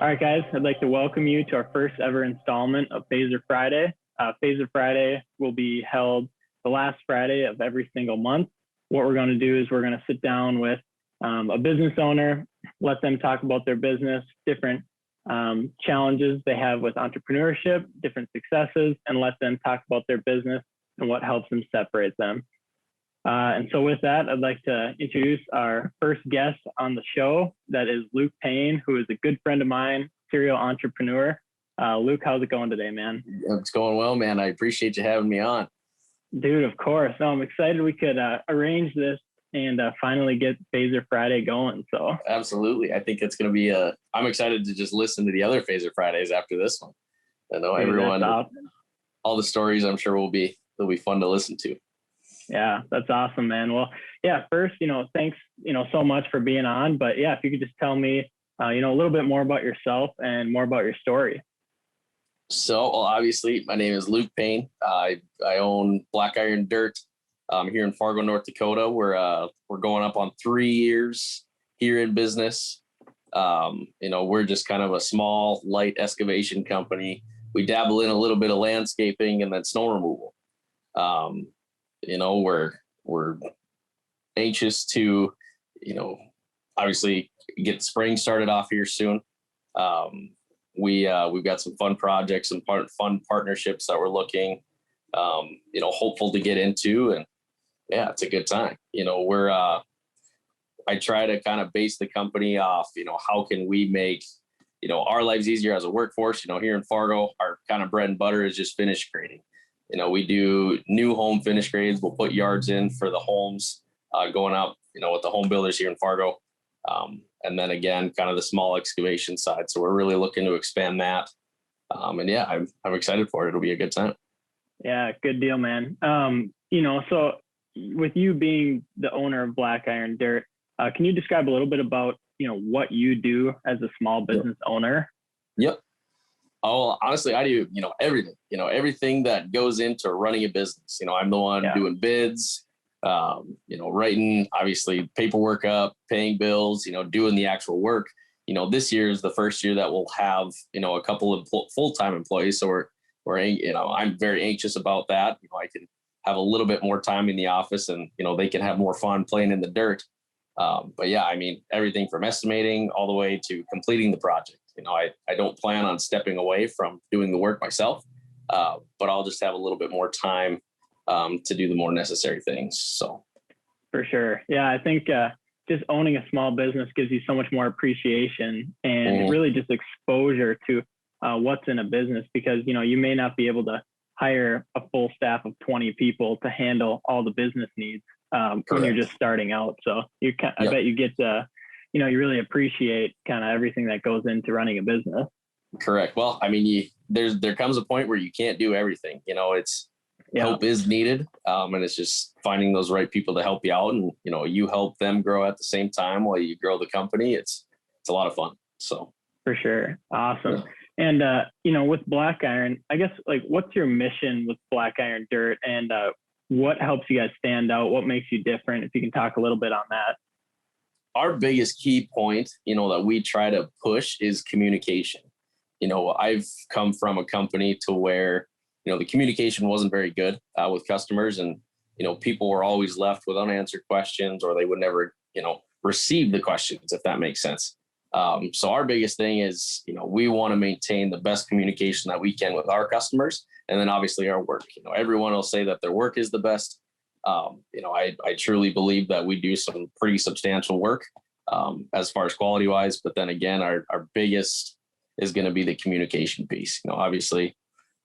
All right, guys, I'd like to welcome you to our first ever installment of Phaser Friday. Phaser Friday will be held the last Friday of every single month. What we're going to do is we're going to sit down with a business owner, let them talk about their business, different challenges they have with entrepreneurship, different successes, and let them talk about their business and what helps them separate them. And so with that, I'd like to introduce our first guest on the show. That is Luke Payne, who is a good friend of mine, serial entrepreneur. Luke, how's it going today, man? It's going well, man. I appreciate you having me on. Dude, of course. No, I'm excited we could arrange this and finally get Phaser Friday going. So absolutely. I think it's going to be I'm excited to just listen to the other Phaser Fridays after this one. I know everyone, awesome. All the stories I'm sure they'll be fun to listen to. Yeah, that's awesome, man. Well, yeah, first, thanks, so much for being on. But yeah, if you could just tell me, a little bit more about yourself and more about your story. So, well, obviously, my name is Luke Payne. I own Black Iron Dirt here in Fargo, North Dakota. We're going up on 3 years here in business. We're just kind of a small, light excavation company. We dabble in a little bit of landscaping and then snow removal. We're anxious to, obviously get spring started off here soon. We've got some fun projects and fun partnerships that we're looking, hopeful to get into. And yeah, it's a good time. I try to kind of base the company off, how can we make, our lives easier as a workforce. Here in Fargo, our kind of bread and butter is just finish grading. We do new home finish grades. We'll put yards in for the homes going up, with the home builders here in Fargo. And then again, kind of the small excavation side. So we're really looking to expand that. And yeah, I'm excited for it. It'll be a good time. Yeah, good deal, man. So with you being the owner of Black Iron Dirt, can you describe a little bit about, what you do as a small business owner? Yep. Oh, honestly, I do, everything, everything that goes into running a business. I'm the one doing bids, writing, obviously, paperwork up, paying bills, doing the actual work. This year is the first year that we'll have, a couple of full-time employees. So I'm very anxious about that. I can have a little bit more time in the office and, they can have more fun playing in the dirt. But yeah, everything from estimating all the way to completing the project. I don't plan on stepping away from doing the work myself, but I'll just have a little bit more time to do the more necessary things. So, for sure. Yeah, I think just owning a small business gives you so much more appreciation and really just exposure to what's in a business, because, you may not be able to hire a full staff of 20 people to handle all the business needs when you're just starting out. So I bet you get to, you really appreciate kind of everything that goes into running a business. Correct. Well, there comes a point where you can't do everything. Help is needed. And it's just finding those right people to help you out. And, you help them grow at the same time while you grow the company. It's a lot of fun. So for sure. Awesome. Yeah. And, with Black Iron, I guess, what's your mission with Black Iron Dirt, and what helps you guys stand out? What makes you different? If you can talk a little bit on that. Our biggest key point, that we try to push is communication. I've come from a company to where, the communication wasn't very good with customers, and, people were always left with unanswered questions, or they would never, receive the questions, if that makes sense. So our biggest thing is, we want to maintain the best communication that we can with our customers, and then obviously our work. Everyone will say that their work is the best. I truly believe that we do some pretty substantial work as far as quality wise, but then again, our biggest is going to be the communication piece. Obviously,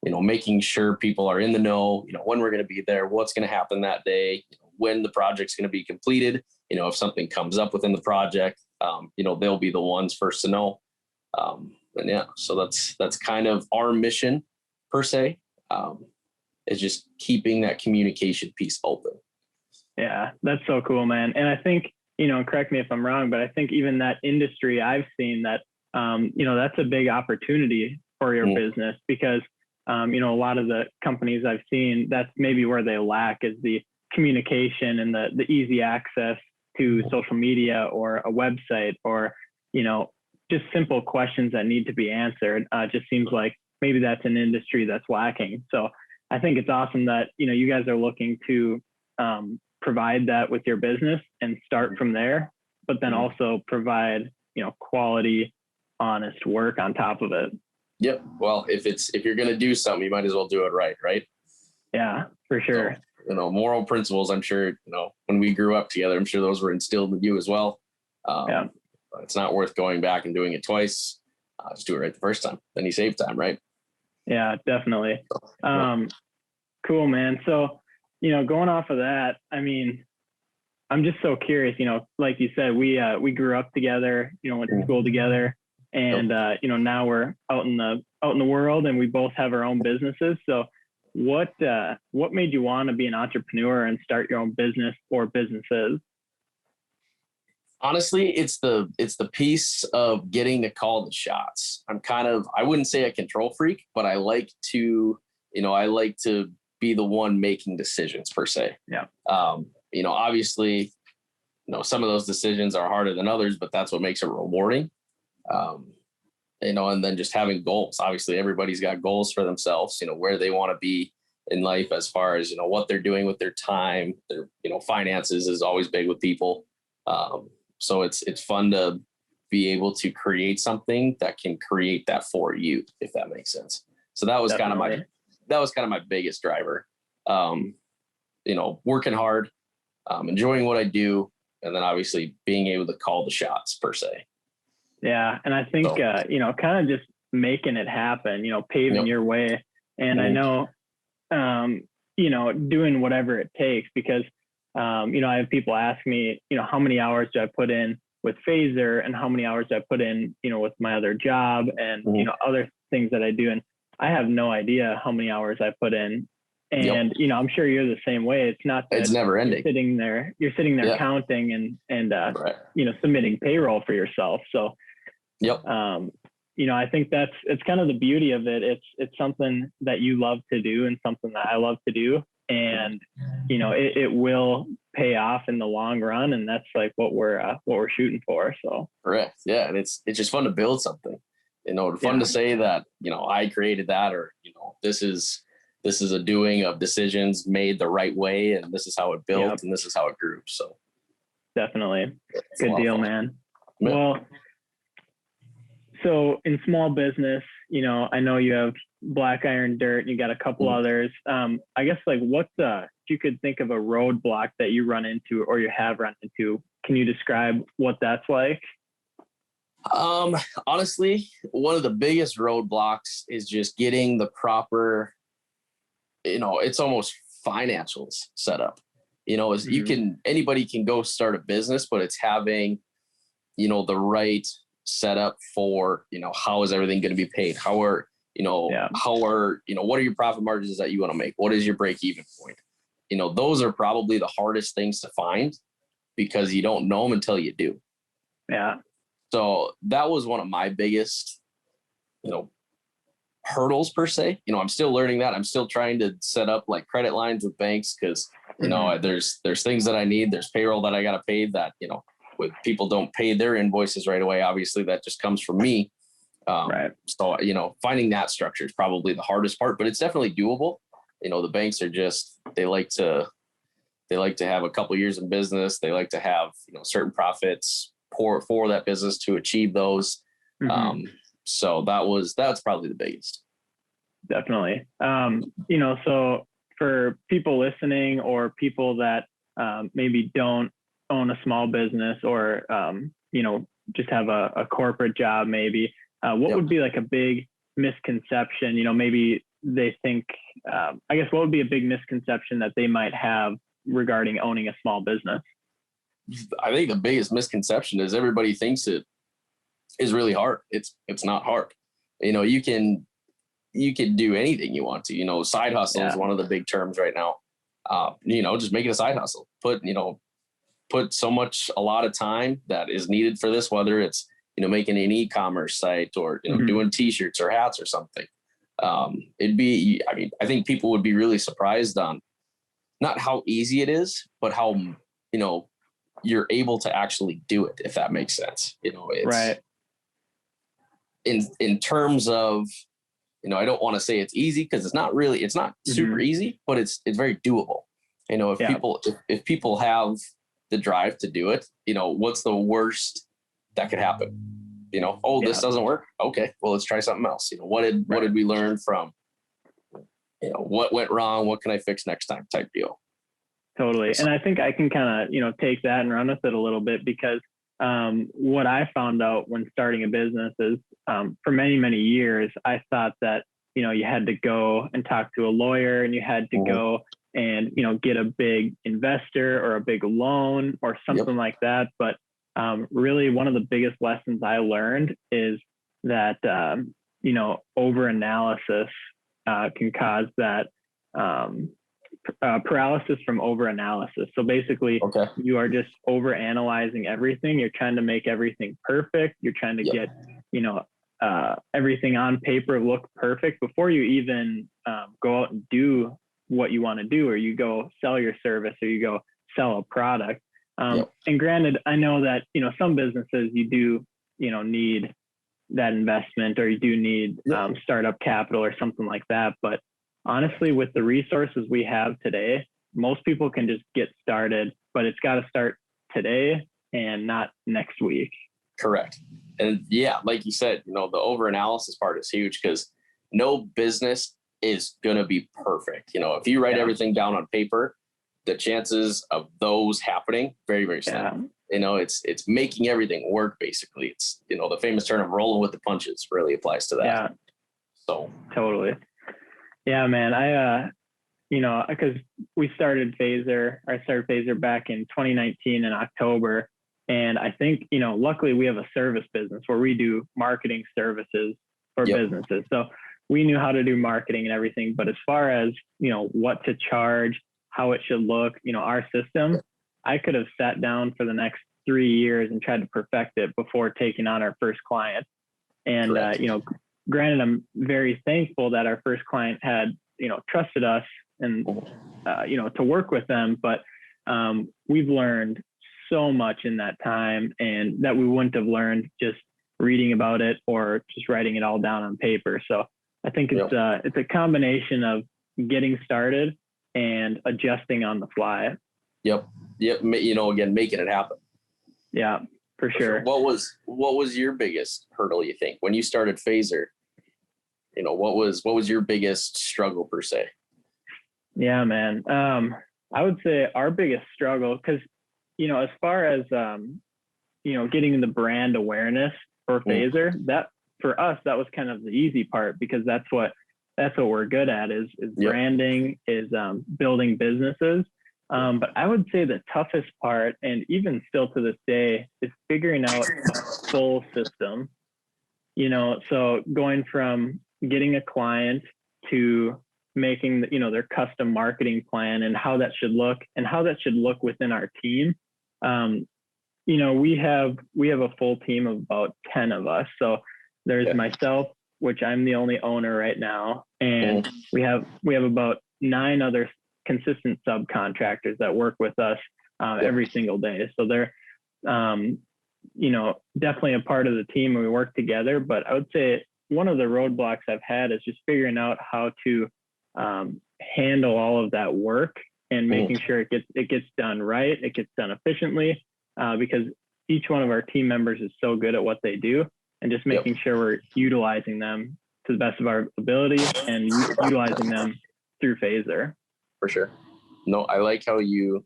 making sure people are in the know, when we're going to be there, what's going to happen that day, when the project's going to be completed, if something comes up within the project, they'll be the ones first to know. And yeah, so that's kind of our mission per se. Is just keeping that communication piece open. Yeah, that's so cool, man. And I think, correct me if I'm wrong, but I think even that industry, I've seen that, that's a big opportunity for your business, because, a lot of the companies I've seen, that's maybe where they lack, is the communication and the easy access to social media or a website, or, just simple questions that need to be answered. It just seems like maybe that's an industry that's lacking. So I think it's awesome that, you guys are looking to provide that with your business and start from there, but then also provide, quality, honest work on top of it. Yep. Well, if you're going to do something, you might as well do it right. Right. Yeah, for sure. So, moral principles, I'm sure, when we grew up together, I'm sure those were instilled in you as well. Yeah. It's not worth going back and doing it twice. Just do it right the first time. Then you save time, right? Yeah, definitely. Cool, man. So, going off of that, I mean, I'm just so curious, like you said, we grew up together, went to school together, and, now we're out in the world and we both have our own businesses. So what made you want to be an entrepreneur and start your own business or businesses? Honestly, it's the piece of getting to call the shots. I wouldn't say a control freak, but I like to be the one making decisions per se. Yeah. Obviously, some of those decisions are harder than others, but that's what makes it rewarding. And then just having goals. Obviously, everybody's got goals for themselves, where they want to be in life as far as, what they're doing with their time, their, finances is always big with people. So it's fun to be able to create something that can create that for you, if that makes sense. So that was kind of my biggest driver. Working hard, enjoying what I do, and then obviously being able to call the shots per se. Yeah. And I think, kind of just making it happen, paving your way. And I know, doing whatever it takes, because I have people ask me, how many hours do I put in with Phaser and how many hours do I put in, with my other job and, other things that I do. And I have no idea how many hours I put in. And, I'm sure you're the same way. It's not that it's never ending. You're sitting there counting and right. Submitting payroll for yourself. So, I think it's kind of the beauty of it. It's something that you love to do and something that I love to do. And, it will pay off in the long run. And that's like what we're shooting for. So. Correct. Yeah. And it's just fun to build something, fun to say that, I created that, or, this is a doing of decisions made the right way. And this is how it built and this is how it grew. So. Definitely. Good deal, man. Yeah. Well, so in small business, I know you have Black Iron Dirt and you got a couple others. I guess like if you could think of a roadblock that you run into or you have run into, can you describe what that's like? Honestly, one of the biggest roadblocks is just getting the proper, it's almost financials set up. Anybody can go start a business, but it's having, the right setup for, how is everything going to be paid? What are your profit margins that you want to make? What is your break even point? Those are probably the hardest things to find because you don't know them until you do. Yeah. So that was one of my biggest, hurdles per se. I'm still learning that. I'm still trying to set up like credit lines with banks because, there's things that I need. There's payroll that I got to pay that, when people don't pay their invoices right away, obviously that just comes from me. Right. So, finding that structure is probably the hardest part, but it's definitely doable. The banks are they like to have a couple years in business. They like to have, certain profits for that business to achieve those. So that's probably the biggest. Definitely. So for people listening or people that maybe don't own a small business or, just have a corporate job, maybe, what would be like a big misconception, maybe they think, what would be a big misconception that they might have regarding owning a small business? I think the biggest misconception is everybody thinks it is really hard. It's not hard. You can do anything you want to, side hustle is one of the big terms right now. Just make it a side hustle, put a lot of time that is needed for this, whether it's, making an e-commerce site or, doing t-shirts or hats or something. I think people would be really surprised on not how easy it is, but how, you're able to actually do it, if that makes sense. Right. in terms of, I don't want to say it's easy, because it's not super easy, but it's very doable. If people have the drive to do it, what's the worst that could happen? This doesn't work. Okay, well, let's try something else. What did we learn from, what went wrong? What can I fix next time type deal? Totally. And I think I can kind of, take that and run with it a little bit, because what I found out when starting a business is, for many, many years, I thought that, you had to go and talk to a lawyer, and you had to go and, get a big investor or a big loan or something like that. But really, one of the biggest lessons I learned is that, overanalysis can cause that paralysis from overanalysis. So basically, you are just overanalyzing everything. You're trying to make everything perfect. You're trying to get, everything on paper look perfect before you even go out and do what you want to do, or you go sell your service, or you go sell a product. And granted, I know that, some businesses you do, need that investment, or you do need startup capital or something like that. But honestly, with the resources we have today, most people can just get started, but it's got to start today and not next week. Correct. And like you said, the overanalysis part is huge, because no business is going to be perfect. If you write everything down on paper, the chances of those happening, very, very slim. It's making everything work, basically. It's, the famous term of rolling with the punches really applies to that. Yeah. So totally. Yeah, man. Because I started Phaser back in 2019 in October. And I think, luckily we have a service business where we do marketing services for businesses. So we knew how to do marketing and everything. But as far as, what to charge, how it should look, our system, I could have sat down for the next 3 years and tried to perfect it before taking on our first client. And, granted, I'm very thankful that our first client had, trusted us and, to work with them. But we've learned so much in that time, and that we wouldn't have learned just reading about it or just writing it all down on paper. So I think it's a combination of getting started and adjusting on the fly. Yep. Again, making it happen. Yeah, for sure. What was your biggest hurdle, you think, when you started Phaser? What was your biggest struggle per se? Yeah, man. I would say our biggest struggle, because, as far as, getting the brand awareness for Phaser, that for us, that was kind of the easy part, because that's what we're good at is branding, is building businesses. But I would say the toughest part, and even still to this day, is figuring out a full system. So going from getting a client to making their custom marketing plan, and how that should look, within our team. We have a full team of about 10 of us. So there's myself, which I'm the only owner right now, and we have about 9 other consistent subcontractors that work with us every single day. So they're definitely a part of the team, and we work together. But I would say one of the roadblocks I've had is just figuring out how to handle all of that work, and making sure it gets done right, it gets done efficiently, because each one of our team members is so good at what they do, and just making sure we're utilizing them to the best of our ability and utilizing them through Phaser. For sure. No, I like how you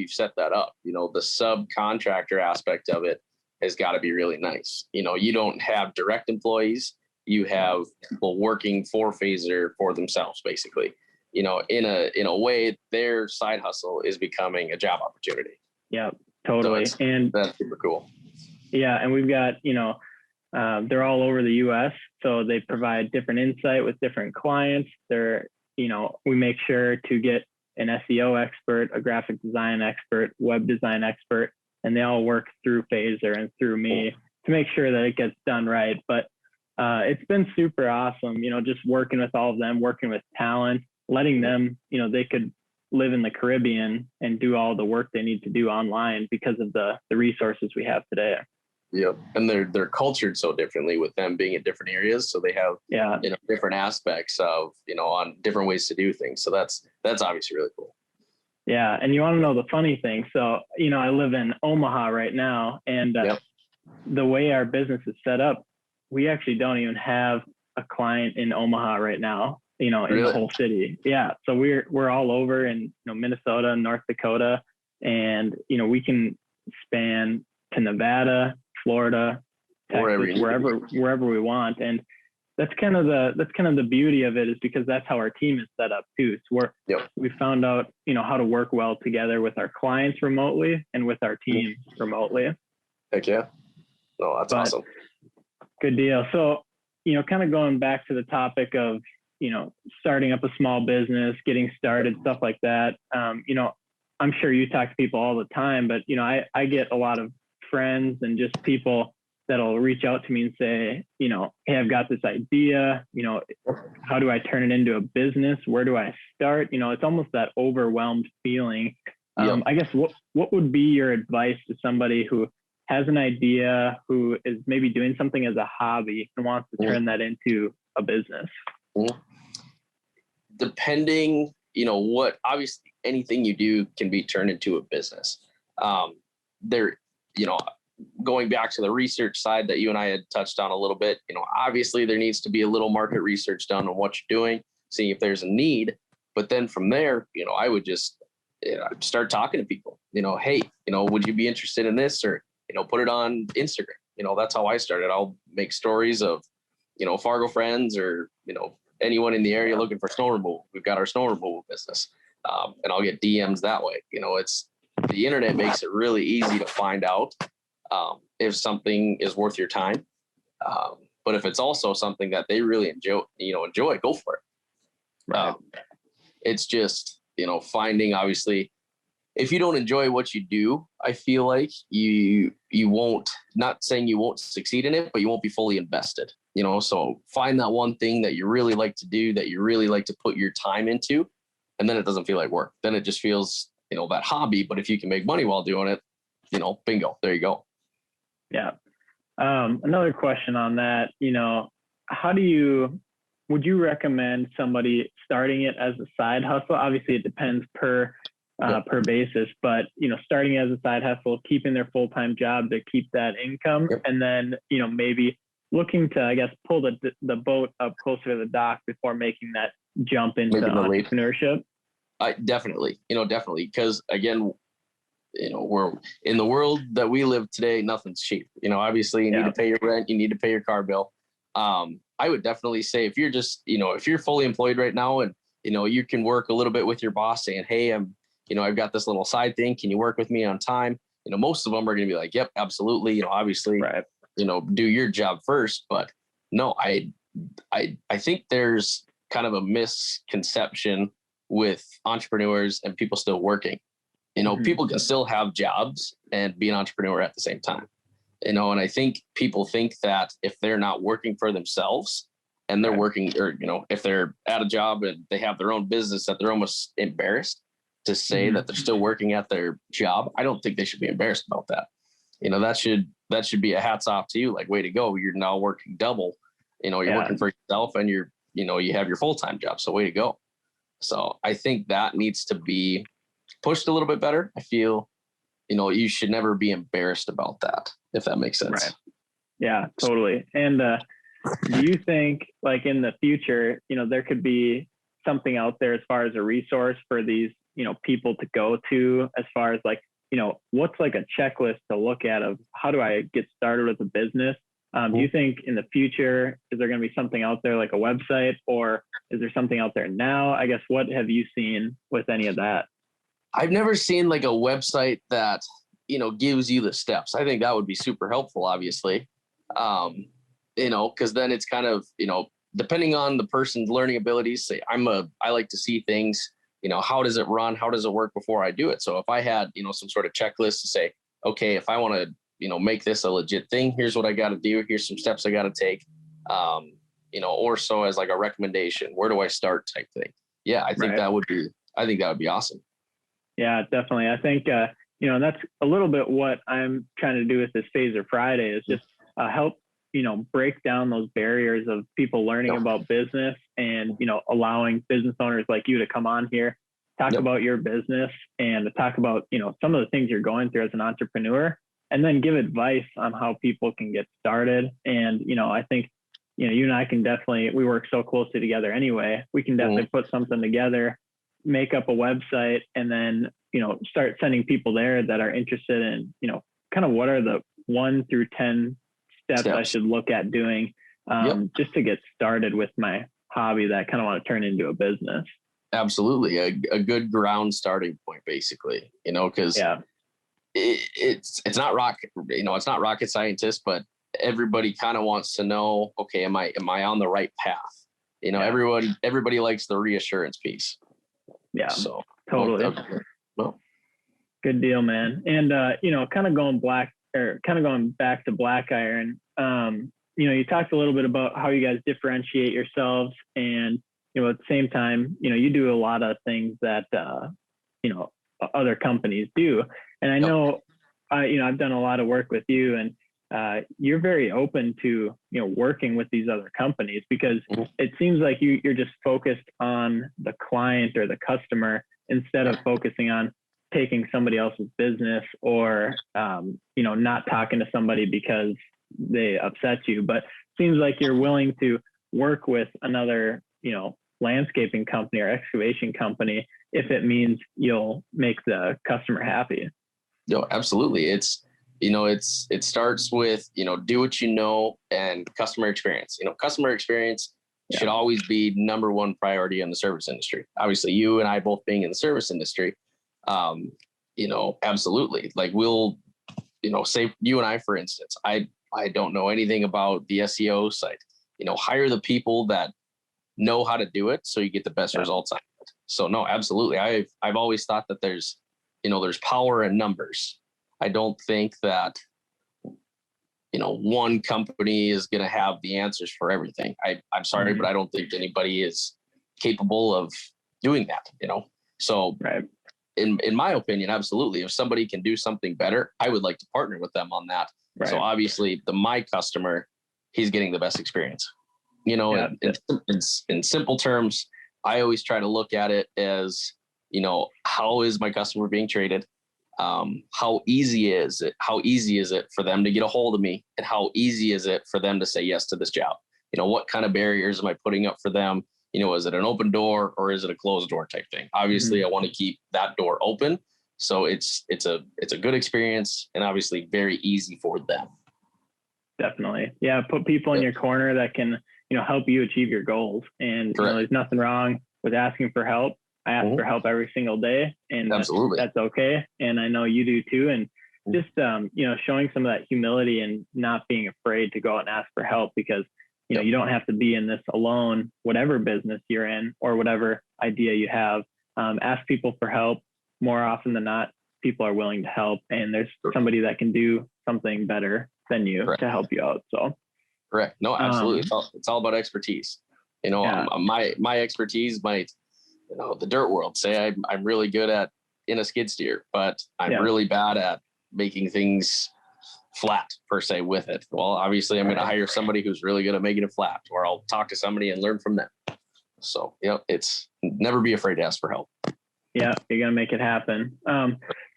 set that up. The subcontractor aspect of it has got to be really nice. You don't have direct employees. You have people working for Phaser for themselves, basically. In a way, their side hustle is becoming a job opportunity. Yeah, totally. And that's super cool. Yeah. And we've got, they're all over the US. So they provide different insight with different clients. We make sure to get an SEO expert, a graphic design expert, web design expert, and they all work through Phaser and through me to make sure that it gets done right. But it's been super awesome, just working with all of them, working with talent, letting them, they could live in the Caribbean and do all the work they need to do online because of the resources we have today. Yep. And they're cultured so differently with them being in different areas. So they have, different aspects of, on different ways to do things. So that's obviously really cool. Yeah. And you want to know the funny thing. So, I live in Omaha right now, and the way our business is set up, we actually don't even have a client in Omaha right now, in the whole city. Yeah. So we're all over in, Minnesota, North Dakota, and, we can span to Nevada, Florida, Texas, wherever we want. And that's kind of the beauty of it, is because that's how our team is set up too. So we found out, how to work well together with our clients remotely and with our team remotely. Heck yeah. No, that's awesome. Good deal. So, kind of going back to the topic of, starting up a small business, getting started, stuff like that. I'm sure you talk to people all the time, but, I get a lot of friends and just people that'll reach out to me and say, hey, I've got this idea, how do I turn it into a business? Where do I start? It's almost that overwhelmed feeling. I guess what would be your advice to somebody who has an idea, who is maybe doing something as a hobby and wants to turn that into a business? Depending, obviously anything you do can be turned into a business. Going back to the research side that you and I had touched on a little bit, obviously there needs to be a little market research done on what you're doing, seeing if there's a need. But then from there, I would just start talking to people, hey, would you be interested in this? Or, put it on Instagram. That's how I started. I'll make stories of, Fargo friends or, anyone in the area looking for snow removal. We've got our snow removal business. And I'll get DMs that way. The internet makes it really easy to find out if something is worth your time. But if it's also something that they really enjoy, go for it. Right. It's just, finding, obviously, if you don't enjoy what you do, I feel like you won't, not saying you won't succeed in it, but you won't be fully invested, so find that one thing that you really like to do, that you really like to put your time into, and then it doesn't feel like work. Then it just feels, that hobby. But if you can make money while doing it, bingo, there you go. Yeah. Another question on that, would you recommend somebody starting it as a side hustle? Obviously it depends per basis, but, starting as a side hustle, keeping their full-time job to keep that income. And then, maybe looking to, I guess, pull the boat up closer to the dock before making that jump into entrepreneurship. Definitely. Because again, we're in the world that we live today, nothing's cheap. Obviously you need to pay your rent, you need to pay your car bill. I would definitely say if you're just, if you're fully employed right now and, you can work a little bit with your boss saying, hey, I've got this little side thing. Can you work with me on time? Most of them are going to be like, yep, absolutely. Obviously, right. Do your job first. But no, I think there's kind of a misconception with entrepreneurs and people still working. People can still have jobs and be an entrepreneur at the same time. And I think people think that if they're not working for themselves and they're working, or, if they're at a job and they have their own business, that they're almost embarrassed to say that they're still working at their job. I don't think they should be embarrassed about that. That should be a hats off to you. Like, way to go. You're now working double, you're working for yourself and you have your full-time job. So way to go. So I think that needs to be pushed a little bit better. I feel, you should never be embarrassed about that, if that makes sense. Right. Yeah, totally. And do you think, like, in the future, there could be something out there as far as a resource for these, people to go to, as far as like, what's like a checklist to look at of how do I get started with a business? Do you think in the future, is there going to be something out there like a website, or is there something out there now? I guess, what have you seen with any of that? I've never seen like a website that, gives you the steps. I think that would be super helpful, obviously. Because then it's kind of, depending on the person's learning abilities. Say I like to see things, how does it run? How does it work before I do it? So if I had, some sort of checklist to say, okay, if I want to, make this a legit thing, here's what I got to do. Here's some steps I got to take, or so as like a recommendation, where do I start type thing? Yeah. I think that would be awesome. Yeah, definitely. I think, that's a little bit what I'm trying to do with this Phaser Friday is just help, break down those barriers of people learning about business and, allowing business owners like you to come on here, talk about your business and talk about, some of the things you're going through as an entrepreneur, and then give advice on how people can get started. And, I think, you and I can definitely, we work so closely together anyway, we can definitely put something together, make up a website, and then, start sending people there that are interested in, kind of what are the 1 through 10 steps I should look at doing just to get started with my hobby that I kind of want to turn into a business. Absolutely. A good ground starting point, basically, because it's not it's not rocket scientist, but everybody kind of wants to know, okay, am I on the right path? Everybody likes the reassurance piece. Yeah. So totally. Well, good deal, man. And, kind of going back to Black Iron, you talked a little bit about how you guys differentiate yourselves and, at the same time, you do a lot of things that, other companies do. And I know, I've done a lot of work with you, and you're very open to, working with these other companies because it seems like you're just focused on the client or the customer instead of focusing on taking somebody else's business or, not talking to somebody because they upset you. But it seems like you're willing to work with another, landscaping company or excavation company if it means you'll make the customer happy. No, absolutely. It starts with, do what you know and customer experience. Customer experience should always be number one priority in the service industry. Obviously, you and I both being in the service industry, absolutely. Like we'll, say you and I, for instance, I don't know anything about the SEO site. Hire the people that know how to do it so you get the best results out of it. So no, absolutely. I've always thought that there's power in numbers. I don't think that, one company is going to have the answers for everything. I'm sorry, but I don't think anybody is capable of doing that, So in my opinion, absolutely. If somebody can do something better, I would like to partner with them on that. Right. So obviously my customer, he's getting the best experience, in simple terms. I always try to look at it as, how is my customer being treated? How easy is it for them to get a hold of me? And how easy is it for them to say yes to this job? What kind of barriers am I putting up for them? Is it an open door or is it a closed door type thing? Obviously, I want to keep that door open. So it's a good experience and obviously very easy for them. Definitely. Yeah. Put people in your corner that can, help you achieve your goals. And there's nothing wrong with asking for help. I ask for help every single day, and that's okay. And I know you do too. And just, showing some of that humility and not being afraid to go out and ask for help because, you don't have to be in this alone, whatever business you're in or whatever idea you have. Ask people for help. More often than not, people are willing to help, and there's somebody that can do something better than you to help you out. So. Correct. No, absolutely. It's all about expertise. My expertise might, the dirt world say I'm really good at in a skid steer, but I'm really bad at making things flat per se with it. Well, obviously I'm going to hire somebody who's really good at making it flat, or I'll talk to somebody and learn from them. So, it's never be afraid to ask for help. Yeah. You're going to make it happen.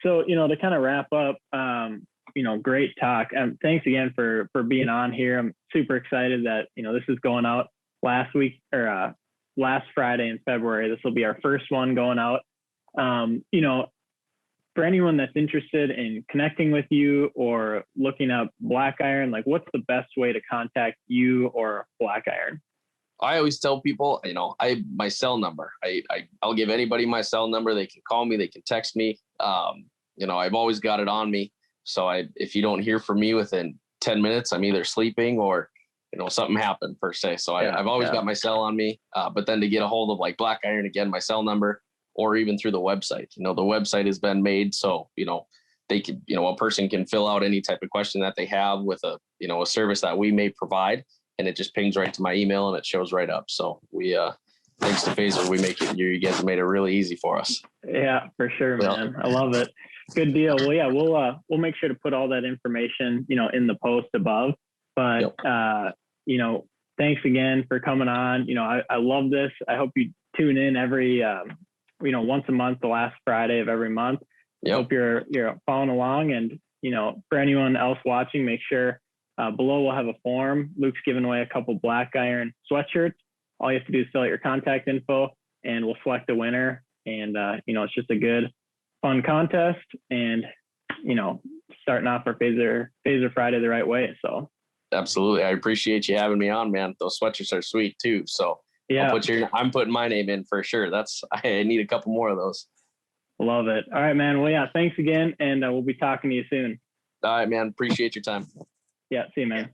So, to kind of wrap up, great talk. Thanks again for being on here. I'm super excited that, this is going out last Friday in February. This will be our first one going out. For anyone that's interested in connecting with you or looking up Black Iron, like what's the best way to contact you or Black Iron? I always tell people, my cell number, I'll give anybody my cell number. They can call me, they can text me. I've always got it on me. So if you don't hear from me within 10 minutes, I'm either sleeping or, something happened per se. So I've always got my cell on me. But then to get a hold of like Black Iron, again, my cell number, or even through the website, the website has been made. So, they could, a person can fill out any type of question that they have with a service that we may provide. And it just pings right to my email and it shows right up. So we, thanks to Phaser, you guys made it really easy for us. Yeah, for sure, man. I love it. Good deal. Well, yeah, we'll make sure to put all that information, in the post above. But thanks again for coming on. I love this. I hope you tune in every once a month, the last Friday of every month. Yep. Hope you're following along. And for anyone else watching, make sure below we'll have a form. Luke's giving away a couple Black Iron sweatshirts. All you have to do is fill out your contact info, and we'll select a winner. And it's just a good, fun contest, and starting off our Phaser Friday the right way. So absolutely, I appreciate you having me on, man. Those sweatshirts are sweet too. So yeah, I'm putting my name in for sure. I need a couple more of those. Love it. All right, man. Well, yeah, thanks again, and we'll be talking to you soon. All right, man. Appreciate your time. Yeah, see you, man.